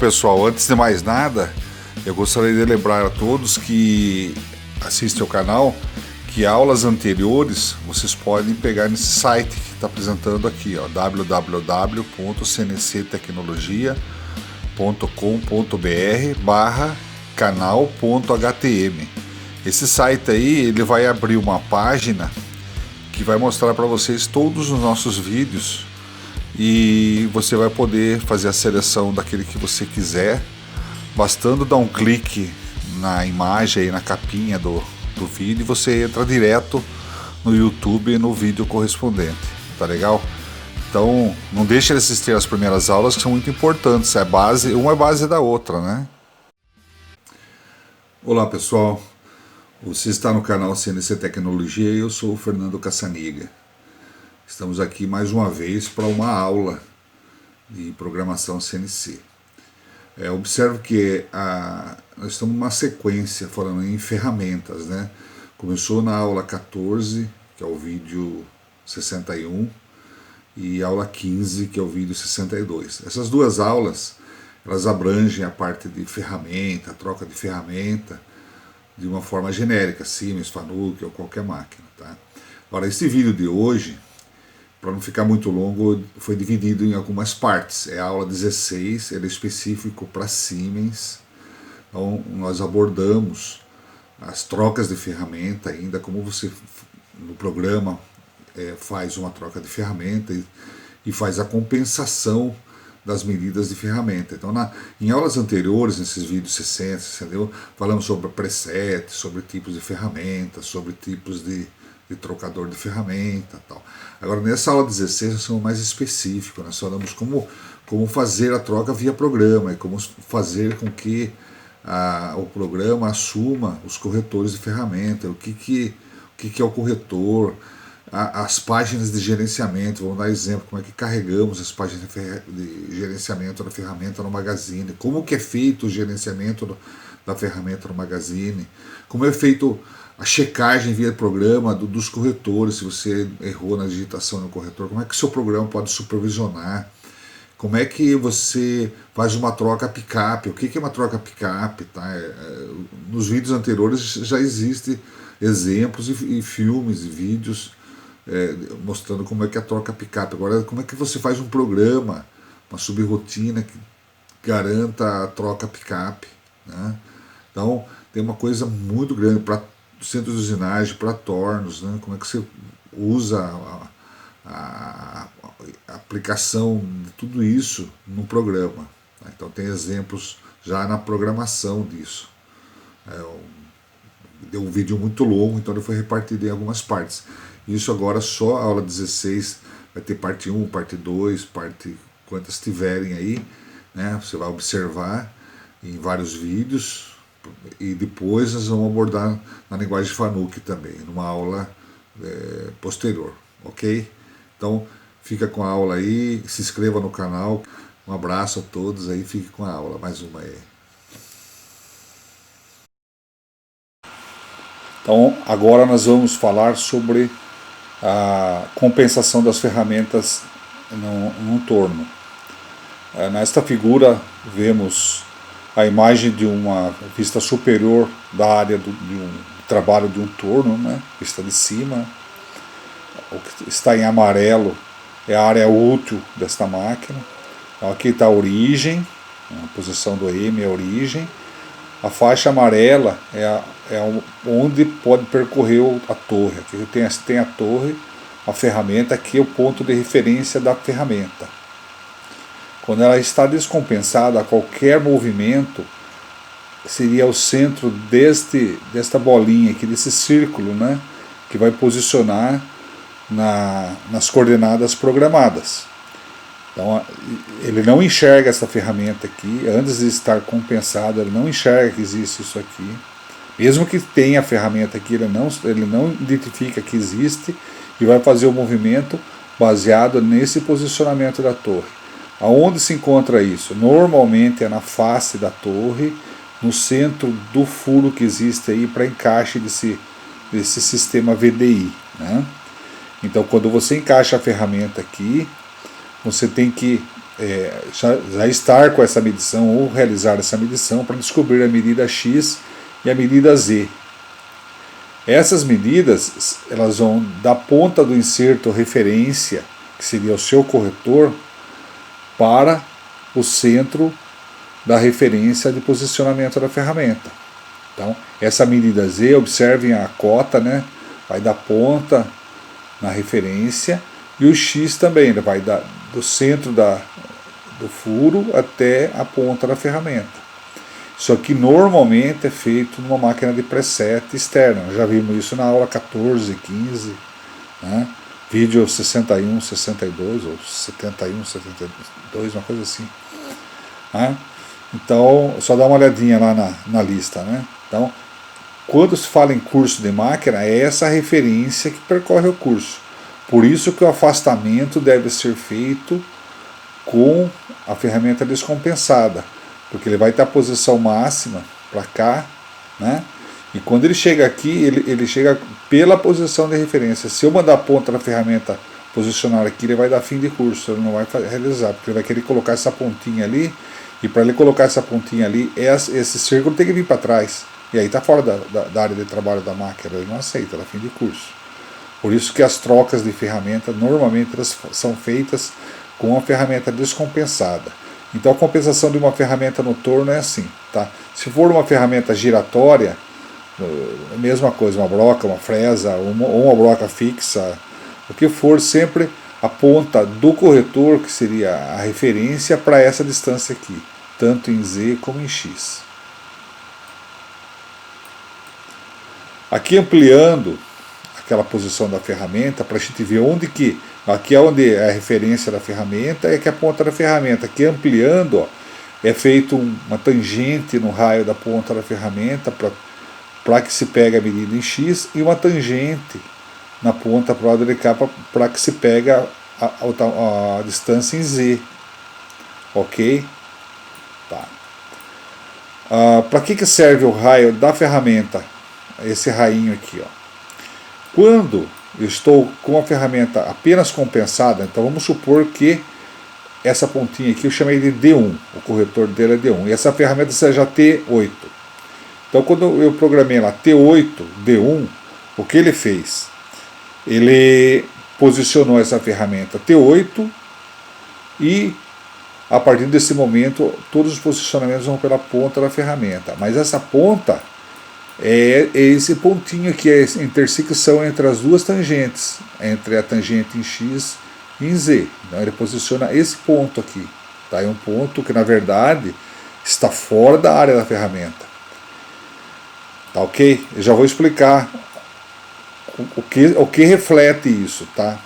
pessoal, antes de mais nada, eu gostaria de lembrar a todos que assistem ao canal que aulas anteriores vocês podem pegar nesse site que está apresentando aqui, www.cnctecnologia.com.br/canal.htm. Esse site aí, ele vai abrir uma página que vai mostrar para vocês todos os nossos vídeos e você vai poder fazer a seleção daquele que você quiser, bastando dar um clique na imagem aí, na capinha do vídeo, e você entra direto no YouTube no vídeo correspondente, tá legal? Então não deixe de assistir as primeiras aulas, que são muito importantes, uma é base da outra, né? Olá pessoal, você está no canal CNC Tecnologia e eu sou o Fernando Cassaniga. Estamos aqui mais uma vez para uma aula de programação CNC. Observe que nós estamos numa sequência falando em ferramentas, né? Começou na aula 14, que é o vídeo 61, e aula 15, que é o vídeo 62. Essas duas aulas, elas abrangem a parte de ferramenta, troca de ferramenta, de uma forma genérica, Siemens, Fanuc ou qualquer máquina, tá? Agora, esse vídeo de hoje, para não ficar muito longo, foi dividido em algumas partes. É a aula 16, ele é específico para Siemens. Então, nós abordamos as trocas de ferramenta ainda, como você no programa faz uma troca de ferramenta e faz a compensação das medidas de ferramenta. Então, em aulas anteriores, nesses vídeos 60, entendeu? Falamos sobre preset, sobre tipos de ferramentas, sobre tipos de trocador de ferramenta e tal. Agora, nessa aula 16, nós somos mais específicos, nós falamos como fazer a troca via programa e como fazer com que o programa assuma os corretores de ferramenta, o que é o corretor, as páginas de gerenciamento. Vamos dar exemplo, como é que carregamos as páginas de gerenciamento da ferramenta no Magazine, como que é feito o gerenciamento da ferramenta no Magazine, como é feito a checagem via programa dos corretores, se você errou na digitação no corretor, como é que o seu programa pode supervisionar, como é que você faz uma troca pick-up, o que é uma troca pick-up, tá? Nos vídeos anteriores já existem exemplos e filmes e vídeos mostrando como é que é a troca pick-up. Agora, como é que você faz um programa, uma subrotina que garanta a troca pick-up, né? Então, tem uma coisa muito grande para centros de usinagem, para tornos, né? Como é que você usa a aplicação de tudo isso no programa, tá? Então tem exemplos já na programação disso. Deu um vídeo muito longo, então ele foi repartido em algumas partes. Isso agora só a aula 16 vai ter parte 1, parte 2, parte quantas tiverem aí, né? Você vai observar em vários vídeos. E depois nós vamos abordar na linguagem Fanuc também, numa aula posterior, ok? Então fica com a aula aí, se inscreva no canal, um abraço a todos aí, fique com a aula, mais uma aí. Então agora nós vamos falar sobre a compensação das ferramentas num torno. Nesta figura vemos a imagem de uma vista superior da área de um trabalho de um torno, né? Vista de cima. O que está em amarelo é a área útil desta máquina. Então, aqui está a origem, a posição do M é a origem. A faixa amarela é onde pode percorrer a torre. Aqui tem a torre, a ferramenta, aqui é o ponto de referência da ferramenta. Quando ela está descompensada, qualquer movimento seria o centro desta bolinha aqui, desse círculo, né, que vai posicionar nas coordenadas programadas. Então ele não enxerga essa ferramenta aqui, antes de estar compensado, ele não enxerga que existe isso aqui. Mesmo que tenha a ferramenta aqui, ele não identifica que existe e vai fazer o movimento baseado nesse posicionamento da torre. Aonde se encontra isso? Normalmente é na face da torre, no centro do furo que existe aí para encaixe desse sistema VDI, né? Então, quando você encaixa a ferramenta aqui, você tem que já estar com essa medição ou realizar essa medição para descobrir a medida X e a medida Z. Essas medidas elas vão da ponta do inserto referência, que seria o seu corretor, para o centro da referência de posicionamento da ferramenta. Então, essa medida Z, observem a cota, né? Vai da ponta na referência, e o X também, ele vai do centro do furo até a ponta da ferramenta. Isso aqui normalmente é feito numa máquina de preset externa. Já vimos isso na aula 14, 15, né? Vídeo 61, 62, ou 71, 72, uma coisa assim. Né? Então, só dá uma olhadinha lá na lista. Né? Então, quando se fala em curso de máquina, é essa referência que percorre o curso. Por isso que o afastamento deve ser feito com a ferramenta descompensada, porque ele vai ter a posição máxima para cá, né? E quando ele chega aqui, ele chega pela posição de referência. Se eu mandar a ponta da ferramenta posicionar aqui, ele vai dar fim de curso, ele não vai realizar, porque ele vai querer colocar essa pontinha ali, e para ele colocar essa pontinha ali, esse círculo tem que vir para trás. E aí está fora da área de trabalho da máquina, ele não aceita, dá fim de curso. Por isso que as trocas de ferramenta, normalmente elas são feitas com a ferramenta descompensada. Então a compensação de uma ferramenta no torno é assim, tá? Se for uma ferramenta giratória, a mesma coisa, uma broca, uma fresa, ou uma broca fixa, o que for, sempre a ponta do corretor, que seria a referência para essa distância aqui, tanto em Z como em X. Aqui ampliando aquela posição da ferramenta, para a gente ver onde que, aqui é onde é a referência da ferramenta, e aqui é a ponta da ferramenta. Aqui ampliando, ó, é feito uma tangente no raio da ponta da ferramenta para que se pegue a medida em X, e uma tangente na ponta para o lado de cá para que se pegue a distância em Z. Ok? Tá. Para que serve o raio da ferramenta? Esse rainho aqui, ó. Quando eu estou com a ferramenta apenas compensada, então vamos supor que essa pontinha aqui eu chamei de D1, o corretor dele é D1, e essa ferramenta seja T8. Então quando eu programei lá T8, D1, o que ele fez? Ele posicionou essa ferramenta T8 e a partir desse momento todos os posicionamentos vão pela ponta da ferramenta, mas essa ponta é esse pontinho aqui, é a intersecção entre as duas tangentes, entre a tangente em X e em Z. Então ele posiciona esse ponto aqui. Tá? É um ponto que na verdade está fora da área da ferramenta. Tá ok? Eu já vou explicar o que reflete isso. Tá?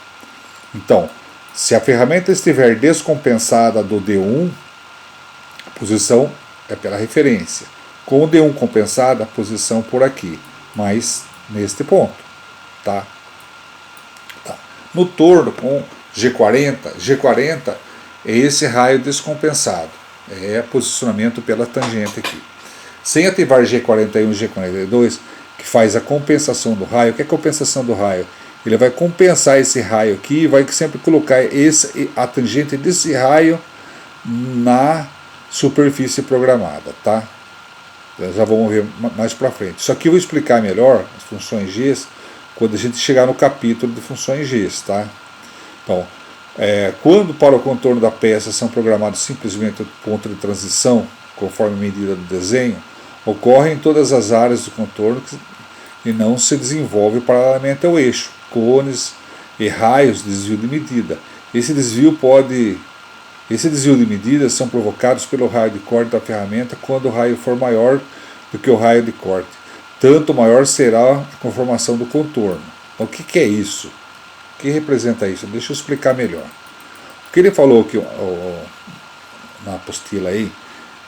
Então, se a ferramenta estiver descompensada do D1, a posição é pela referência. Com o D1 compensada, a posição por aqui, mas neste ponto. Tá? Tá. No torno com G40 é esse raio descompensado. É posicionamento pela tangente aqui. Sem ativar G41 e G42, que faz a compensação do raio. O que é a compensação do raio? Ele vai compensar esse raio aqui e vai sempre colocar a tangente desse raio na superfície programada. Tá? Já vamos ver mais para frente. Isso aqui eu vou explicar melhor, as funções G, quando a gente chegar no capítulo de funções G. Tá? Então, quando para o contorno da peça são programados simplesmente o ponto de transição, conforme a medida do desenho, ocorre em todas as áreas do contorno e não se desenvolve paralelamente ao eixo, cones e raios de desvio de medida. Esse desvio de medidas são provocados pelo raio de corte da ferramenta quando o raio for maior do que o raio de corte. Tanto maior será a conformação do contorno. Então, o que é isso? O que representa isso? Deixa eu explicar melhor. O que ele falou aqui na apostila aí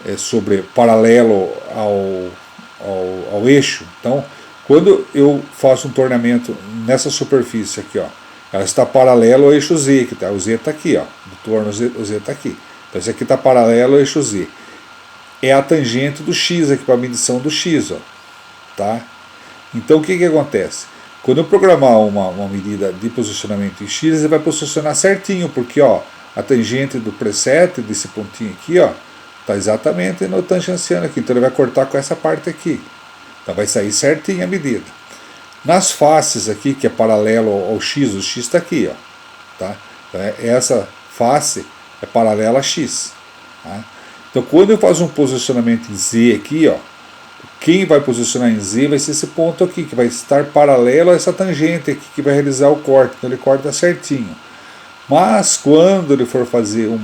é sobre paralelo ao eixo. Então, quando eu faço um torneamento nessa superfície aqui, ó, ela está paralelo ao eixo Z, que tá, o Z está aqui, ó, do torno o Z está aqui. Então esse aqui está paralelo ao eixo Z. É a tangente do X aqui para a medição do X, ó, tá? Então o que acontece? Quando eu programar uma medida de posicionamento em X, ele vai posicionar certinho, porque ó, a tangente do preset, desse pontinho aqui, ó, está exatamente no tangenciando aqui, então ele vai cortar com essa parte aqui. Então vai sair certinho a medida. Nas faces aqui, que é paralelo ao X, o X está aqui, ó, tá? Então essa face é paralela a X. Tá? Então quando eu faço um posicionamento em Z aqui, ó, quem vai posicionar em Z vai ser esse ponto aqui, que vai estar paralelo a essa tangente aqui, que vai realizar o corte. Então ele corta certinho. Mas quando ele for fazer um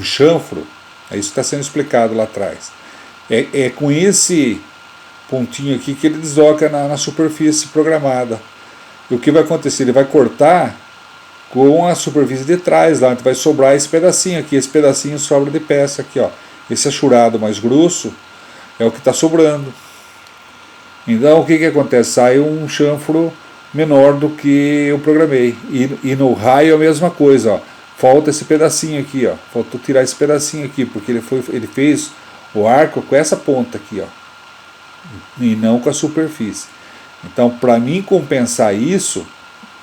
chanfro, é isso que está sendo explicado lá atrás. É com esse pontinho aqui que ele desloca na superfície programada. E o que vai acontecer? Ele vai cortar com a superfície de trás lá, então vai sobrar esse pedacinho aqui. Esse pedacinho sobra de peça aqui, ó. Esse achurado mais grosso é o que está sobrando. Então o que acontece? Sai um chanfro menor do que eu programei. E no raio é a mesma coisa, ó. Falta esse pedacinho aqui, ó. Faltou tirar esse pedacinho aqui, porque ele fez o arco com essa ponta aqui, ó, e não com a superfície. Então, para mim compensar isso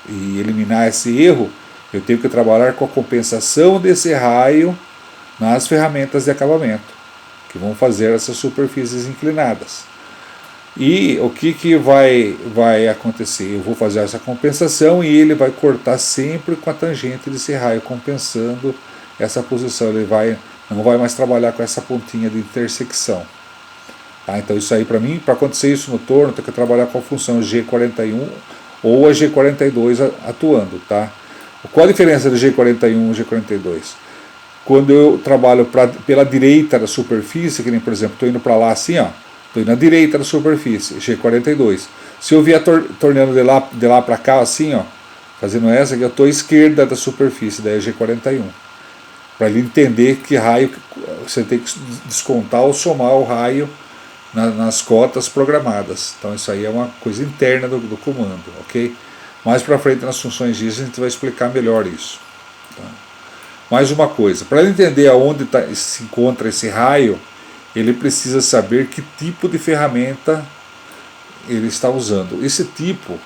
e eliminar esse erro, eu tenho que trabalhar com a compensação desse raio nas ferramentas de acabamento, que vão fazer essas superfícies inclinadas. E o que vai acontecer? Eu vou fazer essa compensação e ele vai cortar sempre com a tangente desse raio, compensando essa posição. Ele não vai mais trabalhar com essa pontinha de intersecção. Tá? Então isso aí, para mim, para acontecer isso no torno, tem que trabalhar com a função G41 ou a G42 atuando. Tá? Qual a diferença do G41 e G42? Quando eu trabalho pela direita da superfície, que nem, por exemplo, estou indo para lá assim, ó, estou indo na direita da superfície, G42. Se eu vier tornando de lá para cá assim, ó, fazendo essa aqui, eu estou à esquerda da superfície, daí é G41. Para ele entender que raio você tem que descontar ou somar o raio nas cotas programadas. Então isso aí é uma coisa interna do comando, ok? Mais para frente nas funções disso a gente vai explicar melhor isso. Tá? Mais uma coisa, para ele entender aonde se encontra esse raio, ele precisa saber que tipo de ferramenta ele está usando. Esse tipo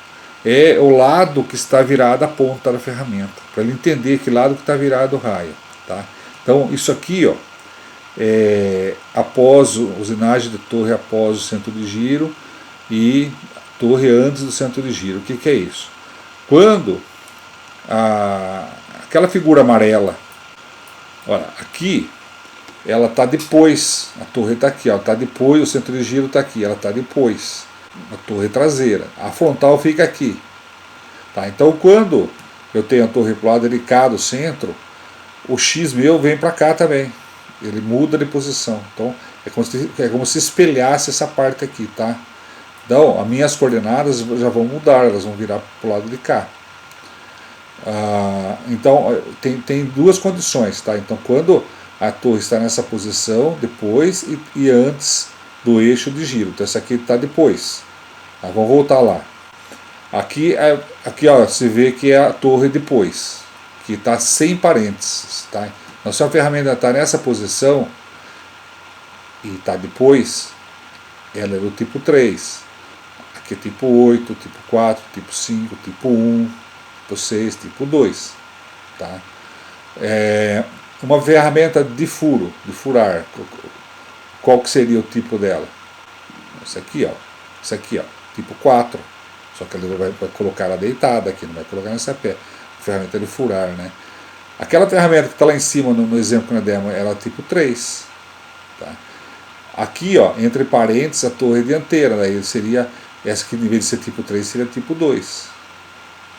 é o lado que está virado a ponta da ferramenta, para ele entender que lado que está virado o raio. Tá? Então isso aqui, ó, após usinagem de torre após o centro de giro e torre antes do centro de giro. O que é isso? Quando aquela figura amarela, olha, aqui ela está depois, a torre está aqui, está depois, o centro de giro está aqui, ela está depois, a torre traseira, a frontal fica aqui. Tá? Então quando eu tenho a torre para o lado delicado, o centro, o X meu vem para cá também, ele muda de posição. Então é como se espelhasse essa parte aqui, tá? Então as minhas coordenadas já vão mudar, elas vão virar para o lado de cá. Então tem duas condições, tá? Então quando a torre está nessa posição, depois e antes do eixo de giro, então essa aqui está depois. Tá? Vamos voltar lá. Aqui ó, você vê que é a torre depois, que está sem parênteses, tá? Então se a ferramenta está nessa posição e está depois, ela é do tipo 3. Aqui é tipo 8, tipo 4, tipo 5, tipo 1, tipo 6, tipo 2. Tá? Uma ferramenta de furo, de furar, qual que seria o tipo dela? Essa aqui, ó. Essa aqui, ó, tipo 4. Só que ele vai colocar ela deitada aqui, não vai colocar nessa pé. Ferramenta de furar, né? Aquela ferramenta que está lá em cima no exemplo que nós demos, ela é tipo 3. Tá? Aqui, ó, entre parênteses, a torre dianteira, daí seria, essa aqui, em vez de ser tipo 3, seria tipo 2.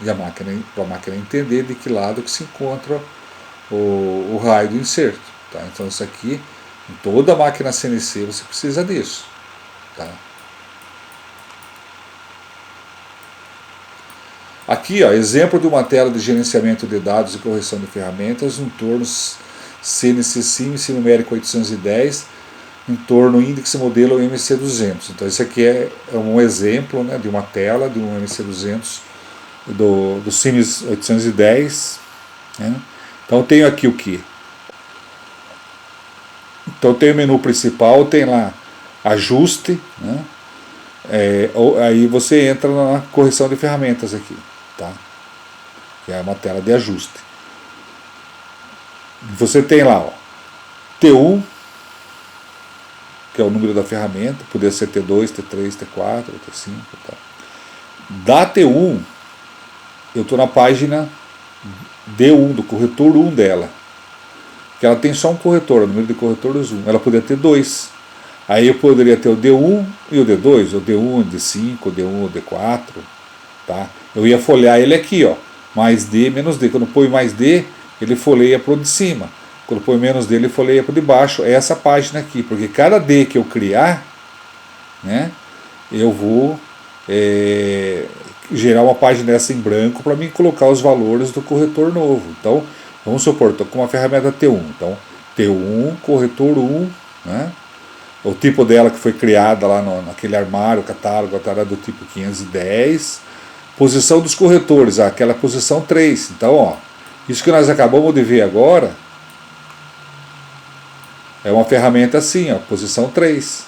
E para a máquina entender de que lado que se encontra o raio do inserto. Tá? Então isso aqui, em toda máquina CNC você precisa disso. Tá? Aqui, ó, exemplo de uma tela de gerenciamento de dados e correção de ferramentas, um torno CNC Sim numérico 810, em torno índice modelo MC200. Então esse aqui é um exemplo, né, de uma tela de um MC200 do Sims 810. Né? Então tenho aqui o que? Então tem o menu principal, tem lá ajuste, né? Aí você entra na correção de ferramentas aqui, tá? Que é uma tela de ajuste. Você tem lá, ó, T1, que é o número da ferramenta, poderia ser T2, T3, T4, T5 e tal. Da T1, eu estou na página D1, do corretor 1 dela, que ela tem só um corretor, o número de corretores 1. Ela poderia ter 2. Aí eu poderia ter o D1 e o D2, o D1, o D5, o D1, o D4. Tá? Eu ia folhear ele aqui, ó, mais D, menos D. Quando põe mais D, ele folheia para o de cima. Quando põe menos D, ele folheia para o de baixo. É essa página aqui, porque cada D que eu criar, né, eu vou gerar uma página dessa em branco para mim colocar os valores do corretor novo. Então, vamos supor, estou com uma ferramenta T1. Então, T1, corretor 1, né? O tipo dela que foi criada lá naquele armário, catálogo, era do tipo 510. Posição dos corretores, aquela posição 3. Então, ó, isso que nós acabamos de ver agora é uma ferramenta assim, ó, posição 3.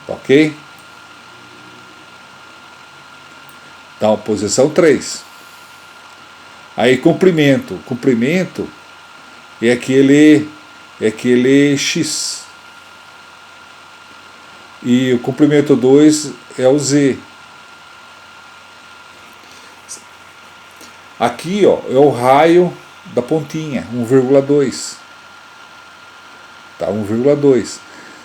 Ok? Então, posição 3. Aí, comprimento. Comprimento é aquele X. E o comprimento 2 é o Z. Aqui, ó, é o raio da pontinha, 1,2. Tá, 1,2.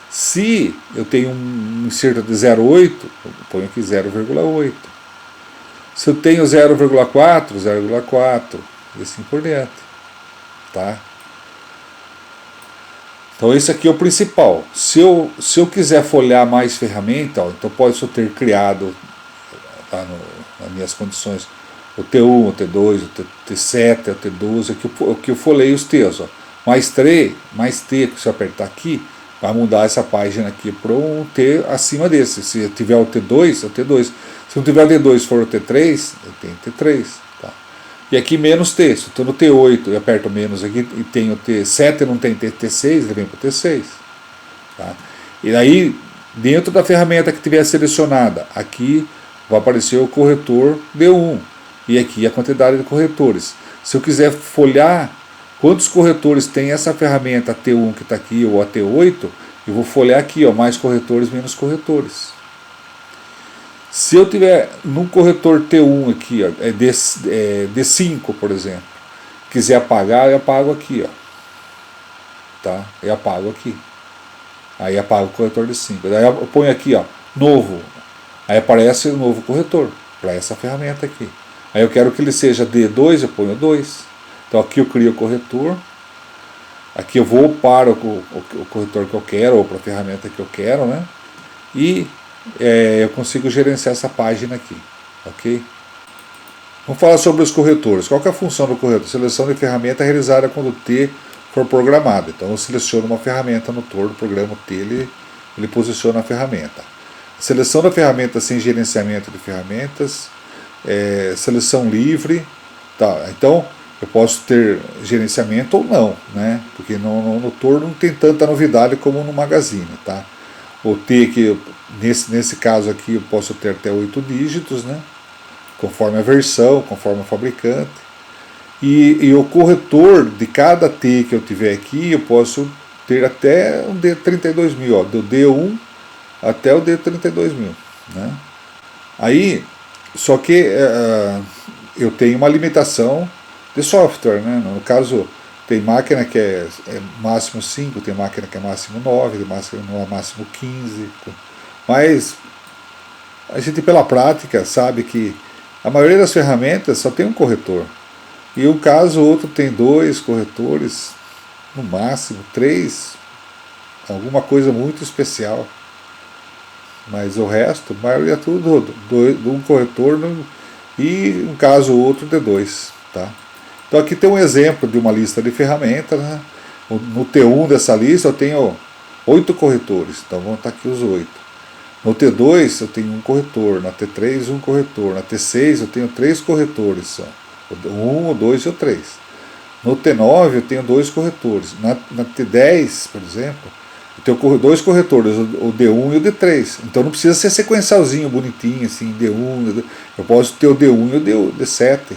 Se eu tenho um inserto de 0,8, eu ponho aqui 0,8. Se eu tenho 0,4, 0,4, e assim por diante. Tá? Então esse aqui é o principal. Se eu quiser folhear mais ferramenta, ó, então posso ter criado, tá, nas minhas condições, o T1, o T2, o T7, o T12, aqui eu folheio os T's. Ó. Mais T, se eu apertar aqui, vai mudar essa página aqui para um T acima desse. Se tiver o T2, é o T2. Se não tiver o T2 for o T3, eu tenho T3. Tá? E aqui menos T. Se eu estou no T8 e aperto menos aqui e tenho T7 e não tem T6, ele vem para o T6. Tá? E aí, dentro da ferramenta que tiver selecionada, aqui vai aparecer o corretor D1. E aqui a quantidade de corretores. Se eu quiser folhear quantos corretores tem essa ferramenta T1 que está aqui, ou a T8, eu vou folhear aqui, ó, mais corretores, menos corretores. Se eu tiver num corretor T1 aqui, ó, D5, por exemplo, quiser apagar, eu apago aqui, ó. Tá? Eu apago aqui. Aí apago o corretor D5. Daí eu ponho aqui, ó, novo. Aí aparece o novo corretor para essa ferramenta aqui. Aí eu quero que ele seja D2, eu ponho 2. Então aqui eu crio o corretor. Aqui eu vou para o corretor que eu quero, ou para a ferramenta que eu quero, né? E eu consigo gerenciar essa página aqui. Ok? Vamos falar sobre os corretores. Qual que é a função do corretor? Seleção de ferramenta realizada quando o T for programado. Então eu seleciono uma ferramenta no Tor, do programa T, ele posiciona a ferramenta. Seleção da ferramenta sem gerenciamento de ferramentas. Seleção livre. Tá, então eu posso ter gerenciamento ou não, né? Porque no Tor não tem tanta novidade como no Magazine, tá? O T, que nesse caso aqui eu posso ter até 8 dígitos, né? Conforme a versão, conforme o fabricante. E o corretor de cada T que eu tiver aqui, eu posso ter até um D32.000, ó, do D1 até o D32.000, né? Aí, só que eu tenho uma limitação de software, né? No caso, tem máquina que é máximo 5, tem máquina que é máximo 9, tem máximo 15. Mas a gente, pela prática, sabe que a maioria das ferramentas só tem um corretor. E um caso ou outro tem 2 corretores, no máximo 3, alguma coisa muito especial. Mas o resto, a maioria é tudo de um corretor e um caso ou outro de 2. Tá? Então aqui tem um exemplo de uma lista de ferramentas. Né? No T1 dessa lista eu tenho 8 corretores, então vão estar aqui os 8. No T2 eu tenho um corretor, na T3 um corretor, na T6 eu tenho 3 corretores só. O 1, o 2 e o 3. No T9 eu tenho 2 corretores. Na T10, por exemplo, eu tenho 2 corretores, o D1 e o D3. Então não precisa ser sequencialzinho, bonitinho, assim, D1, eu posso ter o D1 e o D7. Não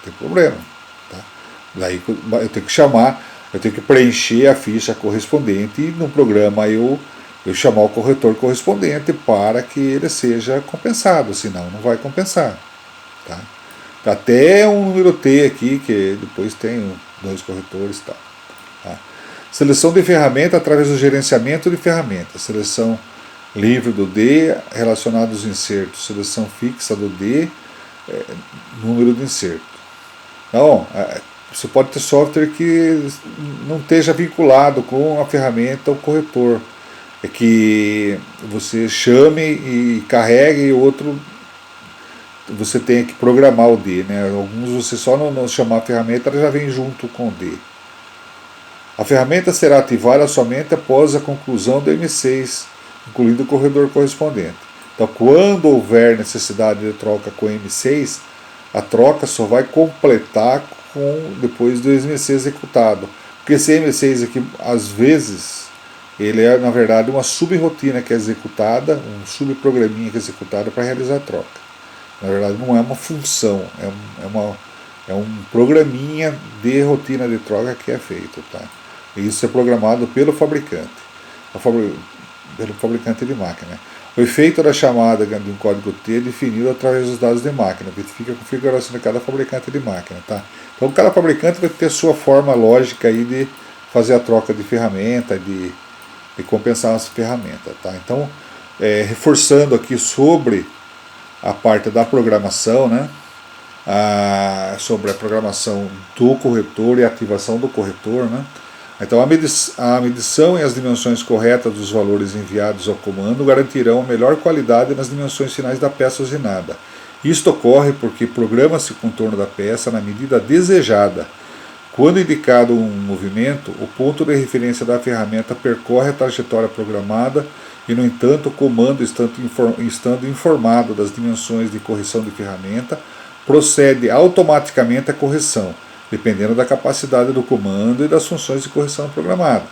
tem problema. Tá? Daí eu tenho que chamar, eu tenho que preencher a ficha correspondente e no programa eu chamar o corretor correspondente para que ele seja compensado, senão não vai compensar. Tá? Até um número T aqui, que depois tem 2 corretores e tal. Tá? Seleção de ferramenta através do gerenciamento de ferramentas. Seleção livre do D, relacionados aos insertos. Seleção fixa do D, número de inserto. Então, você pode ter software que não esteja vinculado com a ferramenta ou corretor. É que você chame e carregue e outro você tem que programar o D, né? Alguns você só não chamar a ferramenta, ela já vem junto com o D. A ferramenta será ativada somente após a conclusão do M6, incluindo o corredor correspondente. Então, quando houver necessidade de troca com o M6, a troca só vai completar depois do M6 executado. Porque esse M6 aqui, às vezes, ele é, na verdade, uma subrotina que é executada, um subprograminha que é executado para realizar a troca. Na verdade, não é uma função, é um programinha de rotina de troca que é feito. Tá? E isso é programado pelo fabricante, pelo fabricante de máquina. O efeito da chamada de um código T é definido através dos dados de máquina, verifica a configuração de cada fabricante de máquina. Tá? Então, cada fabricante vai ter sua forma lógica aí de fazer a troca de ferramenta, de compensar as ferramentas. Tá? Então, reforçando aqui sobre a parte da programação, né? Sobre a programação do corretor e a ativação do corretor, né? Então, a medição e as dimensões corretas dos valores enviados ao comando garantirão a melhor qualidade nas dimensões finais da peça usinada. Isto ocorre porque programa-se o contorno da peça na medida desejada. Quando indicado um movimento, o ponto de referência da ferramenta percorre a trajetória programada e, no entanto, o comando, estando informado das dimensões de correção de ferramenta, procede automaticamente à correção, dependendo da capacidade do comando e das funções de correção programada,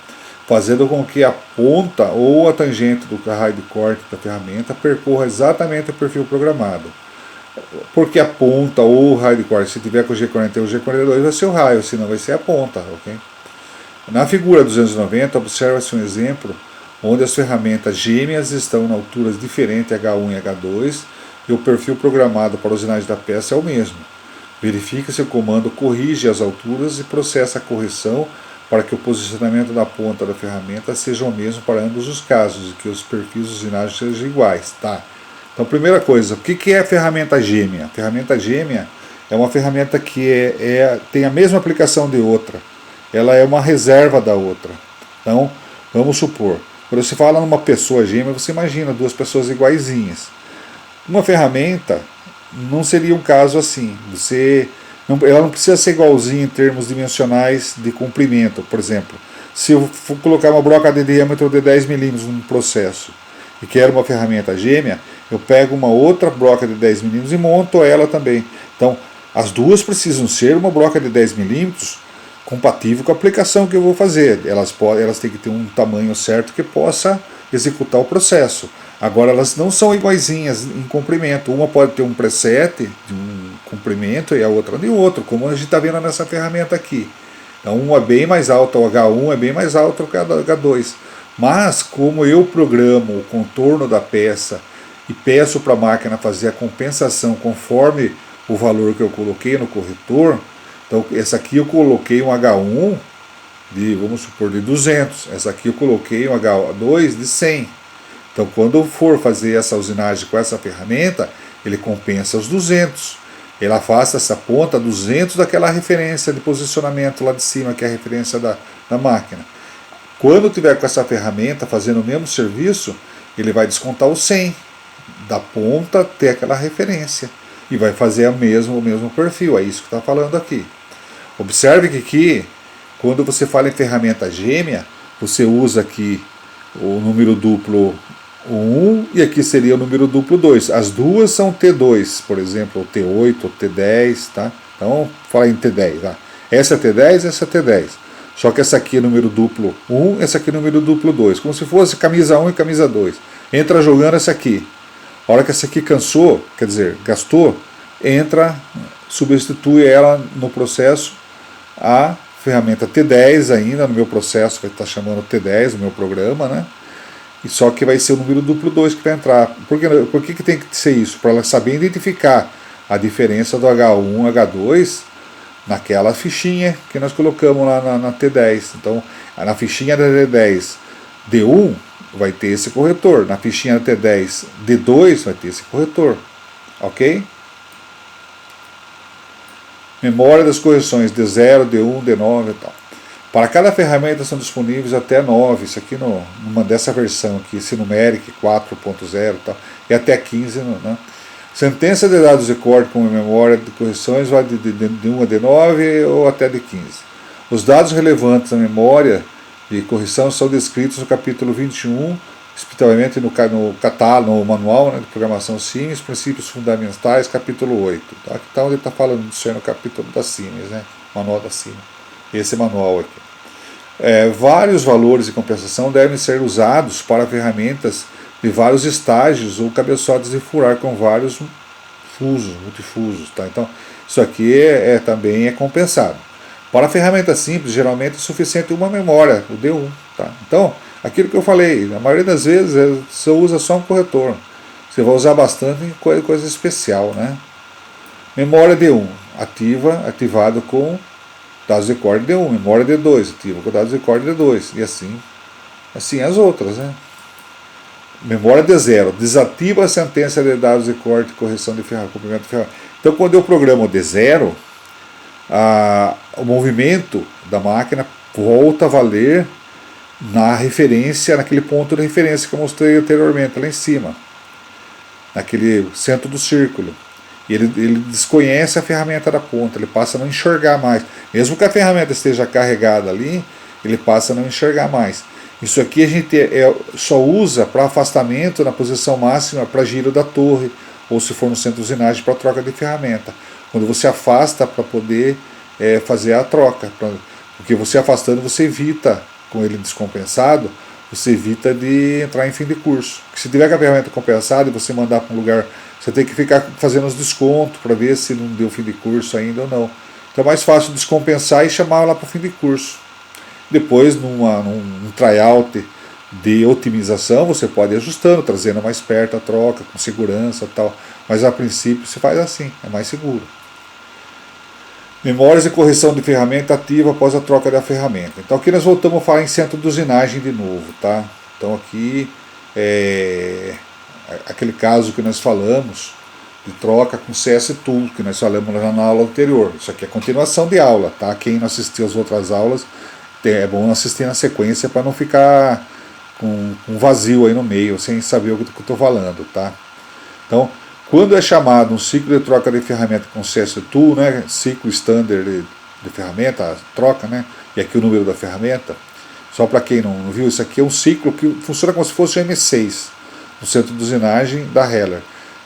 fazendo com que a ponta ou a tangente do raio de corte da ferramenta percorra exatamente o perfil programado. Porque a ponta ou o raio de corte, se tiver com o G40 ou o G42, vai ser o raio, senão vai ser a ponta. Okay? Na figura 290, observa-se um exemplo onde as ferramentas gêmeas estão em alturas diferentes, H1 e H2, e o perfil programado para a usinagem da peça é o mesmo. Verifica se o comando corrige as alturas e processa a correção para que o posicionamento da ponta da ferramenta seja o mesmo para ambos os casos e que os perfis de usinagem sejam iguais. Tá? Então, primeira coisa, o que é a ferramenta gêmea? A ferramenta gêmea é uma ferramenta que tem a mesma aplicação de outra. Ela é uma reserva da outra. Então, vamos supor, quando você fala numa pessoa gêmea, você imagina 2 pessoas iguaizinhas. Uma ferramenta não seria um caso assim. Ela não precisa ser igualzinha em termos dimensionais de comprimento. Por exemplo, se eu for colocar uma broca de diâmetro de 10 milímetros num processo e quero uma ferramenta gêmea, eu pego uma outra broca de 10 milímetros e monto ela também. Então, as duas precisam ser uma broca de 10 milímetros compatível com a aplicação que eu vou fazer. Elas têm que ter um tamanho certo que possa executar o processo. Agora, elas não são iguaizinhas em comprimento. Uma pode ter um preset de um comprimento e a outra de outro, como a gente está vendo nessa ferramenta aqui. Então, um é bem mais alto, o H1 é bem mais alto que o H2. Mas, como eu programo o contorno da peça e peço para a máquina fazer a compensação conforme o valor que eu coloquei no corretor, então essa aqui eu coloquei um H1 vamos supor, de 200. Essa aqui eu coloquei um H2 de 100. Então, quando eu for fazer essa usinagem com essa ferramenta, ele compensa os 200. Ele afasta essa ponta 200 daquela referência de posicionamento lá de cima, que é a referência da máquina. Quando eu tiver com essa ferramenta fazendo o mesmo serviço, ele vai descontar o 100 da ponta até aquela referência e vai fazer o mesmo perfil. É isso que está falando aqui. Observe que aqui, quando você fala em ferramenta gêmea, você usa aqui o número duplo 1 e aqui seria o número duplo 2. As duas são T2, por exemplo, o T8, o T10, tá? Então, fala em T10, tá? Essa é T10, essa é T10. Só que essa aqui é número duplo 1, essa aqui é número duplo 2. Como se fosse camisa 1 e camisa 2. Entra jogando essa aqui. A hora que essa aqui cansou, quer dizer, gastou, entra, substitui ela no processo, a ferramenta T10 ainda, no meu processo vai estar chamando T10, o meu programa, né? E só que vai ser o número duplo 2 que vai entrar. Por que tem que ser isso? Para ela saber identificar a diferença do H1 e H2 naquela fichinha que nós colocamos lá na T10. Então, na fichinha da T10 D1 vai ter esse corretor, na fichinha da T10 D2 vai ter esse corretor, ok? Memória das correções D0, D1, D9 e tal. Para cada ferramenta são disponíveis até 9, isso aqui numa dessa versão aqui, esse Numeric 4.0 e tal, e até 15, né? Sentença de dados de corte com memória de correções vai de 1 a D9 ou até D15. Os dados relevantes na memória de correção são descritos no capítulo 21, especificamente no catálogo, no manual, né, de programação Siemens, princípios fundamentais, capítulo 8. Tá? Aqui está onde ele está falando disso aí no capítulo da Siemens, né, manual da Siemens. Esse manual aqui. Vários valores de compensação devem ser usados para ferramentas de vários estágios ou cabeçotes de furar com vários fusos, multifusos. Tá? Então, isso aqui também é compensado. Para a ferramenta simples, geralmente é suficiente uma memória, o D1. Tá? Então, aquilo que eu falei, na maioria das vezes você usa só um corretor. Você vai usar bastante em coisa especial. Né? Memória D1, ativado com dados de corte D1, memória D2, ativa com dados de corte D2, e assim as outras, né? Memória D0, desativa a sentença de dados de corte e correção de comprimento de ferramenta. Então, quando eu programo D0, o movimento da máquina volta a valer na referência, naquele ponto de referência que eu mostrei anteriormente, lá em cima, naquele centro do círculo. E ele desconhece a ferramenta da ponta, ele passa a não enxergar mais. Mesmo que a ferramenta esteja carregada ali, ele passa a não enxergar mais. Isso aqui a gente só usa para afastamento na posição máxima para giro da torre, ou se for no centro de usinagem para troca de ferramenta. Quando você afasta para poder fazer a troca, porque você afastando você evita, com ele descompensado, você evita de entrar em fim de curso. Porque se tiver com a ferramenta compensada e você mandar para um lugar, você tem que ficar fazendo os descontos para ver se não deu fim de curso ainda ou não. Então é mais fácil descompensar e chamar lá para o fim de curso. Depois, num tryout de otimização, você pode ir ajustando, trazendo mais perto a troca, com segurança e tal. Mas a princípio você faz assim, é mais seguro. Memórias de correção de ferramenta ativa após a troca da ferramenta. Então aqui nós voltamos a falar em centro de usinagem de novo. Tá? Então aqui aquele caso que nós falamos de troca com CS Tool, que nós falamos lá na aula anterior. Isso aqui é continuação de aula. Tá? Quem não assistiu as outras aulas, é bom assistir na sequência para não ficar com um vazio aí no meio, sem saber o que eu estou falando. Tá? Então, quando é chamado um ciclo de troca de ferramenta com CS Tool, né, ciclo standard de ferramenta, troca, né, e aqui o número da ferramenta, só para quem não viu, isso aqui é um ciclo que funciona como se fosse o M6, no centro de usinagem da Heller.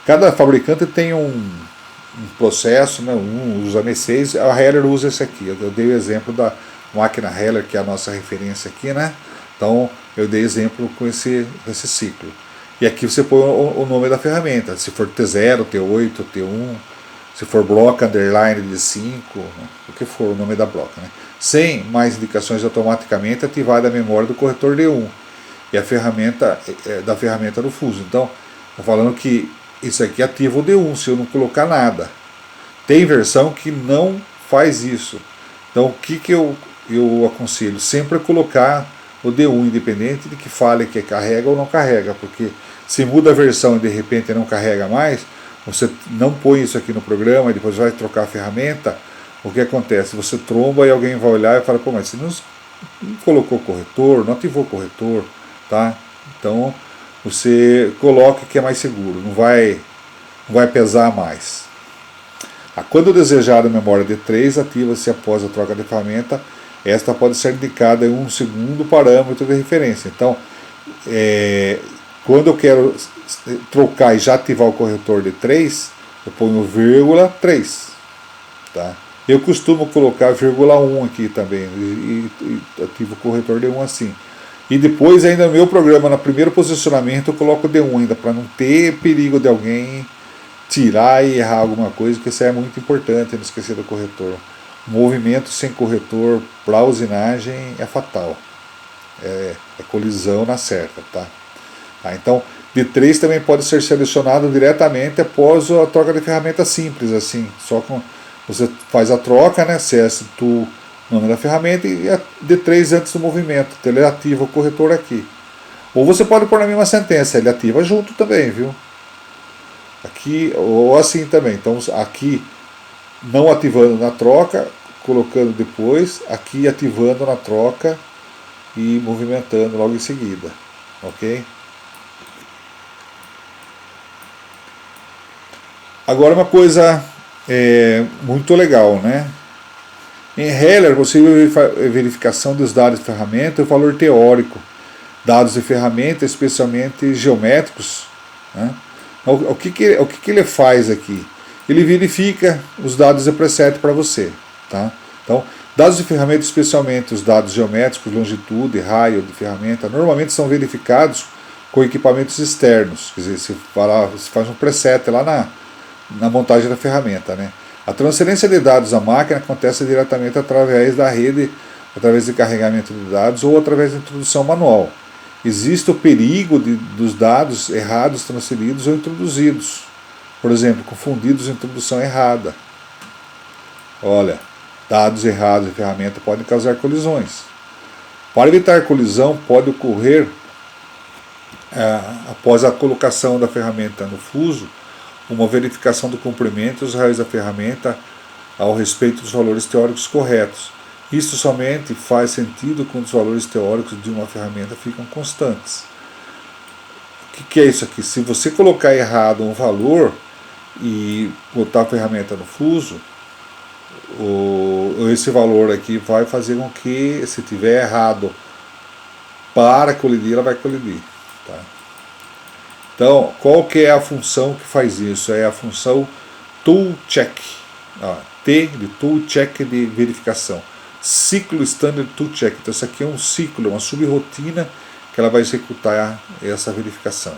Cada fabricante tem um processo, né, um usa M6, a Heller usa esse aqui. Eu dei o exemplo da máquina Heller, que é a nossa referência aqui, né? Então eu dei exemplo com esse ciclo. E aqui você põe o nome da ferramenta, se for T0, T8, T1, se for bloco, underline de 5, né? O que for o nome da bloca. Né? Sem mais indicações, automaticamente ativada a memória do corretor D1 e a ferramenta da ferramenta do fuso. Então, estou falando que isso aqui ativa o D1 se eu não colocar nada. Tem versão que não faz isso. Então, o que eu aconselho? Sempre colocar o D1, independente de que fale que carrega ou não carrega, porque se muda a versão e de repente não carrega mais, você não põe isso aqui no programa e depois vai trocar a ferramenta, o que acontece? Você tromba e alguém vai olhar e fala, pô, mas você não colocou o corretor, não ativou o corretor, tá? Então, você coloca que é mais seguro, não vai pesar mais. Quando desejada a memória D3, ativa-se após a troca de ferramenta. Esta pode ser indicada em um segundo parâmetro de referência. Então, quando eu quero trocar e já ativar o corretor de 3, eu ponho vírgula 3. Tá? Eu costumo colocar vírgula 1 aqui também, e ativo o corretor de 1 assim. E depois, ainda no meu programa, no primeiro posicionamento, eu coloco D1 ainda, para não ter perigo de alguém tirar e errar alguma coisa, porque isso é muito importante, não esquecer do corretor. movimento sem corretor para usinagem é fatal. É colisão na certa, tá? Então, D3 também pode ser selecionado diretamente após a troca de ferramenta simples, assim, só com você faz a troca, né, CS Tool, nome da ferramenta, e a D3 antes do movimento, então ele ativa o corretor aqui. Ou você pode pôr na mesma sentença, ele ativa junto também, viu? Aqui, ou assim também, então aqui não ativando na troca, colocando depois, aqui ativando na troca e movimentando logo em seguida, ok? Agora uma coisa muito legal, né? Em Heller, possível verificação dos dados de ferramenta e o valor teórico, dados de ferramenta, especialmente geométricos, né? O que ele faz aqui? Ele verifica os dados de preset para você, tá? Então, dados de ferramenta, especialmente os dados geométricos, longitude, raio de ferramenta, normalmente são verificados com equipamentos externos, quer dizer, você faz um preset lá na montagem da ferramenta, né? A transferência de dados à máquina acontece diretamente através da rede, através de carregamento de dados ou através da introdução manual. Existe o perigo dos dados errados transferidos ou introduzidos. Por exemplo, confundidos em introdução errada. Olha, dados errados em ferramenta podem causar colisões. Para evitar colisão, pode ocorrer, após a colocação da ferramenta no fuso, uma verificação do comprimento e os raios da ferramenta ao respeito dos valores teóricos corretos. Isso somente faz sentido quando os valores teóricos de uma ferramenta ficam constantes. O que é isso aqui? Se você colocar errado um valor e botar a ferramenta no fuso, esse valor aqui vai fazer com que, se tiver errado para colidir, ela vai colidir. Tá? Então, qual que é a função que faz isso? É a função Tool Check. T de Tool Check de verificação. Ciclo Standard Tool Check. Então, isso aqui é um ciclo, uma subrotina que ela vai executar essa verificação.